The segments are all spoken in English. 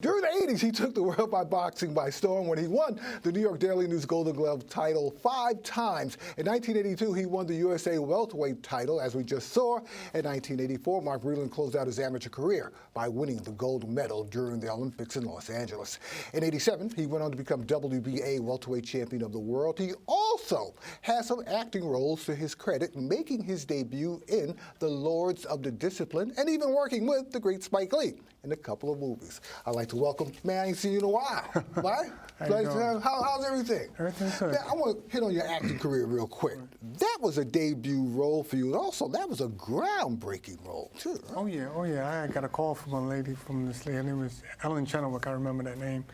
During the 80s, he took the world by boxing by storm when he won the New York Daily News Golden Glove title 5 times. In 1982, he won the USA Welterweight title, as we just saw. In 1984, Mark Breland closed out his amateur career by winning the gold medal during the Olympics in Los Angeles. In 87, he went on to become WBA Welterweight Champion of the World. He also has some acting roles to his credit, making his debut in The Lords of the Discipline and even working with the great Spike Lee in a couple of movies. I'd like to welcome, man, I ain't seen you in a while, right? How's everything? Everything's good. Man, I want to hit on your acting career real quick. That was a debut role for you, and also that was a groundbreaking role, too, right? Oh yeah, I got a call from a lady, her name was Ellen Chenoweth, I remember that name,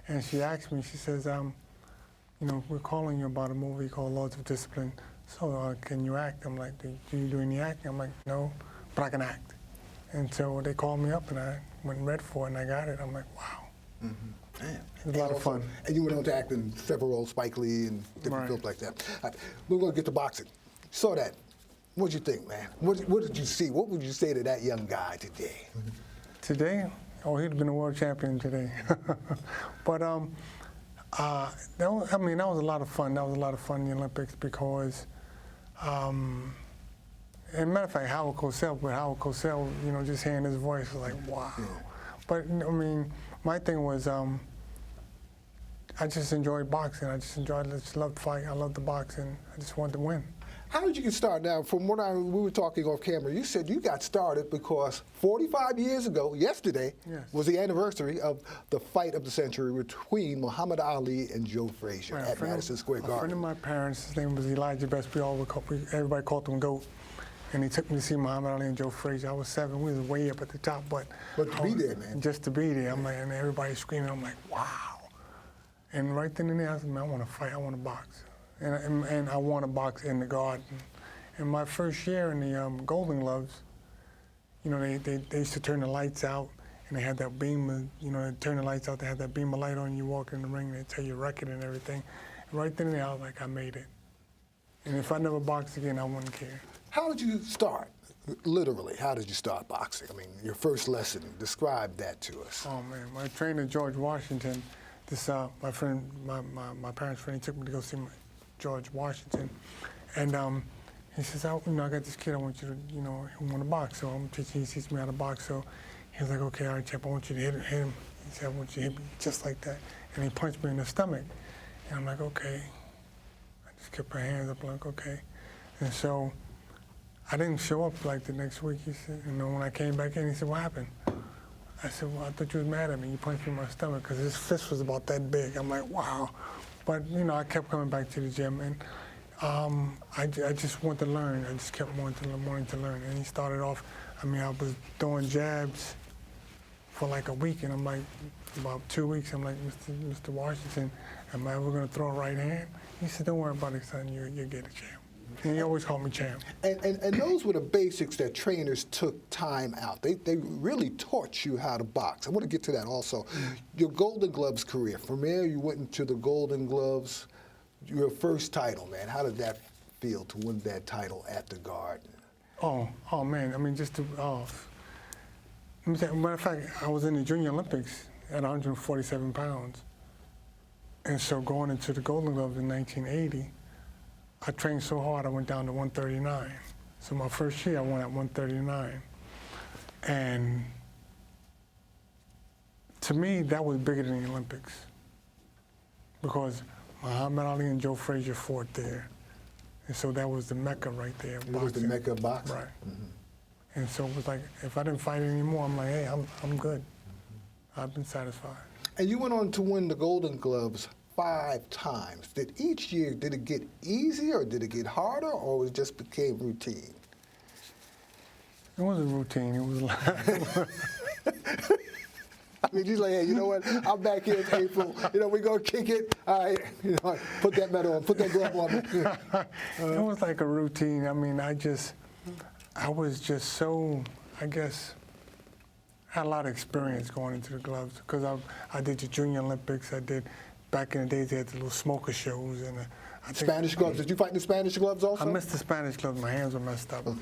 and she asked me, she says, you know, we're calling you about a movie called Lords of Discipline, so can you act? I'm like, do you do any acting? I'm like, no, but I can act. And so they called me up, and I went and read for it, and I got it. I'm like, wow. Mm-hmm. Man. It was a lot of fun. And you went on to act in several roles, Spike Lee and different films like that. All right, we're going to get to boxing. Saw that. What'd you think, man? What did you see? What would you say to that young guy today? Today? Oh, he'd been a world champion today. But that was a lot of fun. That was a lot of fun in the Olympics because, as a matter of fact, Howard Cosell, you know, just hearing his voice was like, wow. Yeah. But, I mean, my thing was, I just enjoyed boxing. I just loved the fight. I loved the boxing. I just wanted to win. How did you get started? Now, from what we were talking off camera, you said you got started because 45 years ago, yesterday, was the anniversary of the fight of the century between Muhammad Ali and Joe Frazier at Madison Square Garden. A friend of my parents, his name was Elijah Best. Everybody called him GOAT. And he took me to see Muhammad Ali and Joe Frazier. I was 7. We was way up at the top, but to be there, man. Just to be there. I'm like, and everybody screaming. I'm like, wow. And right then and there, I said, man, I want to fight. I want to box. And I want to box in the Garden. And my first year in the Golden Gloves, you know, they used to turn the lights out, and they had that beam. You know, they turn the lights out. They had that beam of light on you. Walk in the ring. They tell you your record and everything. And right then and there, I was like, I made it. And if I never boxed again, I wouldn't care. How did you start? Literally, how did you start boxing? I mean, your first lesson, describe that to us. Oh man, my trainer, George Washington, my friend, my parents' friend, he took me to go see George Washington. And he says, I got this kid, I want you to, you know, who want to box. So he teaches me how to box. So he was like, okay, all right, champ, I want you to hit him. He said, I want you to hit me just like that. And he punched me in the stomach. And I'm like, okay. I just kept my hands up like, okay. And so I didn't show up like the next week. He said, you know, when I came back in, he said, what happened? I said, well, I thought you was mad at me. You punched me in my stomach because his fist was about that big. I'm like, wow. But, you know, I kept coming back to the gym, and I just wanted to learn. I just kept wanting to learn. And he started off, I mean, I was throwing jabs for like a week, and I'm like, about 2 weeks, I'm like, Mr. Washington, am I ever going to throw a right hand? He said, don't worry about it, son. You'll get a champ. And he always called me champ. And those were the basics that trainers took time out. They really taught you how to box. I want to get to that also. Your Golden Gloves career, from there you went into the Golden Gloves, your first title, man. How did that feel to win that title at the Garden? Oh man, I mean, matter of fact, I was in the Junior Olympics at 147 pounds. And so going into the Golden Gloves in 1980, I trained so hard I went down to 139. So my first year I won at 139. And to me, that was bigger than the Olympics because Muhammad Ali and Joe Frazier fought there. And so that was the Mecca right there. It was the Mecca of boxing? Right. Mm-hmm. And so it was like, if I didn't fight anymore, I'm like, hey, I'm good. I've been satisfied. And you went on to win the Golden Gloves 5 times. Did it get easier, or did it get harder, or it just became routine? It wasn't routine. It was like... I mean, he's like, hey, you know what? I'm back here in April. You know, we're going to kick it. All right, you know, put that medal on, put that glove on. It was like a routine. I mean, I was just so, I guess, had a lot of experience going into the gloves because I did the Junior Olympics. Back in the days, they had the little smoker shows. And Spanish gloves. Did you fight in the Spanish gloves also? I missed the Spanish gloves. My hands were messed up. Okay.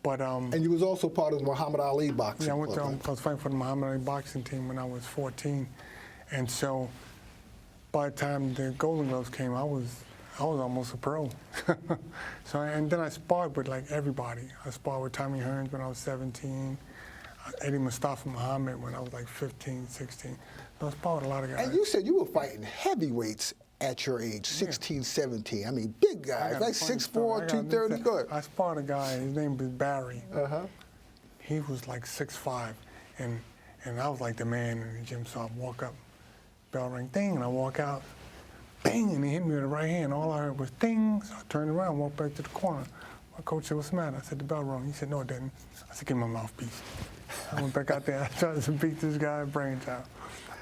But and you was also part of the Muhammad Ali boxing. yeah, club, right? I was fighting for the Muhammad Ali boxing team when I was 14, and so by the time the Golden Gloves came, I was almost a pro. So and then I sparred with like everybody. I sparred with Tommy Hearns when I was 17, Eddie Mustafa Muhammad when I was like 15, 16. So I sparred with a lot of guys. And you said you were fighting heavyweights at your age, 16, 17. I mean, big guys, like 6'4", 230. Go ahead. I sparred a guy, his name was Barry. Uh-huh. He was like 6'5", and I was like the man in the gym, so I'd walk up, bell ring, ding, and I walk out, bang, and he hit me with the right hand. All I heard was ding, so I turned around, walked back to the corner. My coach said, "What's the matter?" I said, "The bell rung." He said, "No, it didn't." I said, "Give me my mouthpiece." I went back out there, I tried to beat this guy's brains out.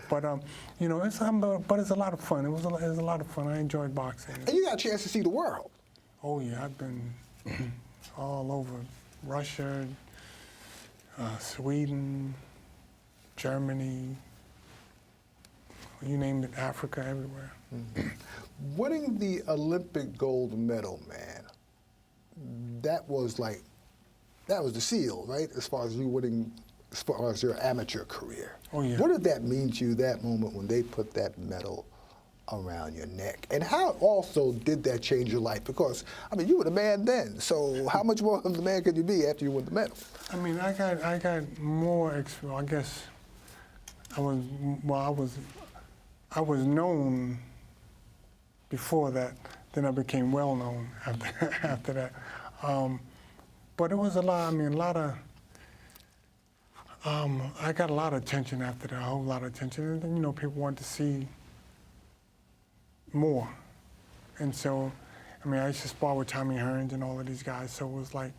But, you know, it's a lot of fun. It was a lot of fun. I enjoyed boxing. And you got a chance to see the world. Oh, yeah, I've been all over Russia, Sweden, Germany, you name it, Africa, everywhere. Mm-hmm. Winning the Olympic gold medal, man, that was the seal, right? As far as you winning, as far as your amateur career. Oh, yeah. What did that mean to you, that moment when they put that medal around your neck? And how also did that change your life? Because, I mean, you were the man then, so how much more of the man could you be after you won the medal? I mean, I got more experience. I guess I was known before that, then I became well known after that. But it was a lot, I got a lot of attention after that, a whole lot of attention. And then, you know, people wanted to see more. And so, I mean, I used to spar with Tommy Hearns and all of these guys, so it was like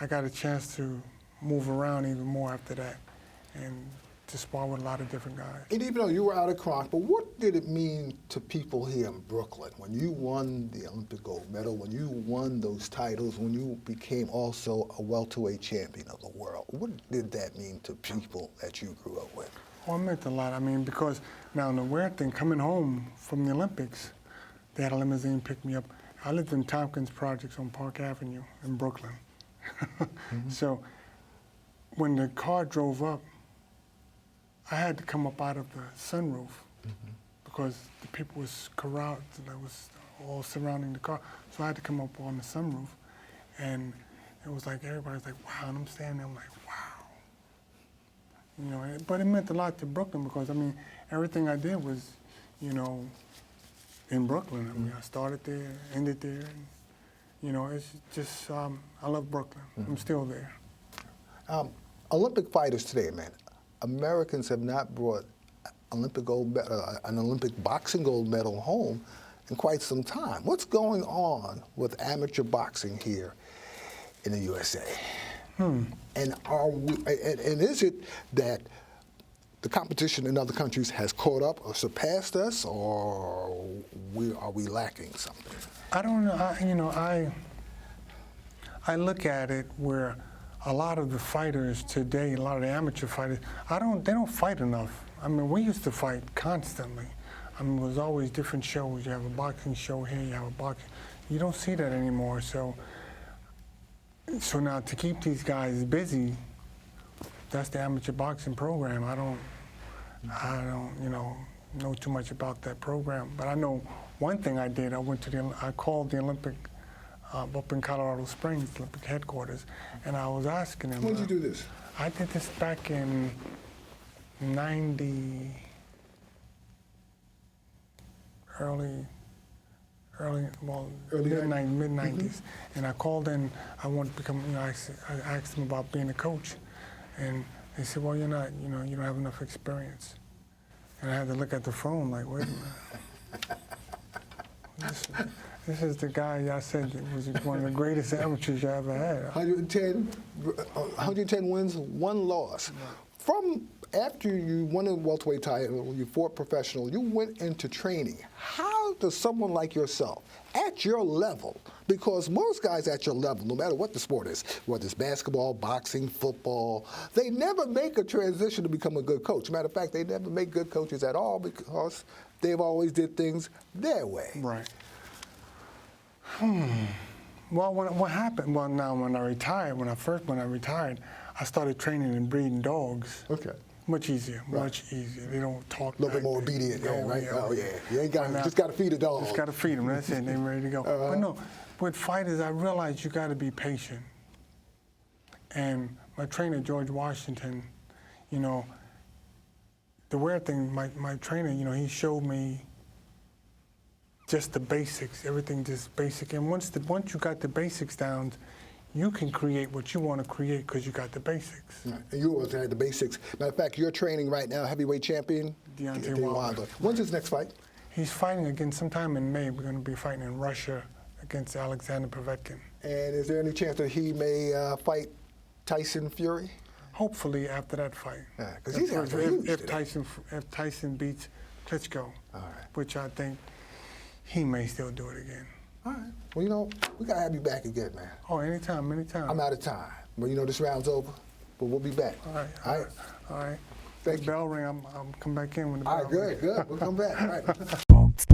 I got a chance to move around even more after that and to spar with a lot of different guys. And even though you were out of Kronk, but what did it mean to people here in Brooklyn when you won the Olympic gold medal, when you won those titles, when you became also a welterweight champion of the world? What did that mean to people that you grew up with? Well, it meant a lot. I mean, because now the weird thing, coming home from the Olympics, they had a limousine pick me up. I lived in Tompkins Projects on Park Avenue in Brooklyn. Mm-hmm. So when the car drove up, I had to come up out of the sunroof because the people was corralled, that was all surrounding the car. So I had to come up on the sunroof, and it was like everybody's like, wow, and I'm standing there, I'm like, wow. You know, but it meant a lot to Brooklyn because, I mean, everything I did was, you know, in Brooklyn. I mean, I started there, ended there, and, you know, it's just, I love Brooklyn. I'm still there. Olympic fighters today, man, Americans have not brought an Olympic boxing gold medal home in quite some time. What's going on with amateur boxing here in the USA? And is it that the competition in other countries has caught up or surpassed us, or are we lacking something? I don't know. I look at it where a lot of the fighters today, a lot of the amateur fighters, they don't fight enough. I mean, we used to fight constantly. I mean, it was always different shows. You have a boxing show here, you have a boxing. You don't see that anymore. So now to keep these guys busy, that's the amateur boxing program. I don't, know too much about that program. But I know one thing I did. I called the Olympic. Up in Colorado Springs, Olympic headquarters, and I was asking them. When did you do this? I did this back in mid-90s, and I called in. I wanted to become. I asked them about being a coach, and they said, "Well, you're not. You don't have enough experience." And I had to look at the phone like, "Wait a minute." This is the guy I said was one of the greatest amateurs I ever had. 110 wins, 1 loss. From after you won a welterweight title, you fought professional, you went into training. How does someone like yourself, at your level, because most guys at your level, no matter what the sport is, whether it's basketball, boxing, football, they never make a transition to become a good coach. Matter of fact, they never make good coaches at all because they've always did things their way. Right. Well, what happened? Well, now when I retired, when I retired, I started training and breeding dogs. Okay. Much easier, much easier. They don't talk. A little bit more obedient, yeah, right? Oh, yeah. You ain't got just got to feed a dog. Just got to feed them. That's it. They're ready to go. But no, with fighters, I realized you got to be patient. And my trainer, George Washington, you know, the weird thing, my trainer, you know, he showed me just the basics, everything just basic. And once you got the basics down, you can create what you want to create because you got the basics. Right. And you always had the basics. Matter of fact, you're training right now, heavyweight champion Deontay Wilder. When's his next fight? He's fighting again sometime in May. We're going to be fighting in Russia against Alexander Povetkin. And is there any chance that he may fight Tyson Fury? Hopefully after that fight. Yeah, because he's huge if Tyson beats Klitschko, all right, which I think he may still do it again. All right. Well, you know, we got to have you back again, man. Oh, anytime, anytime. I'm out of time. Well, you know, this round's over, but we'll be back. All right. All right. All right. Thank The you. bell ring, I'll come back in when the All bell right, ring. good. We'll come back. All right.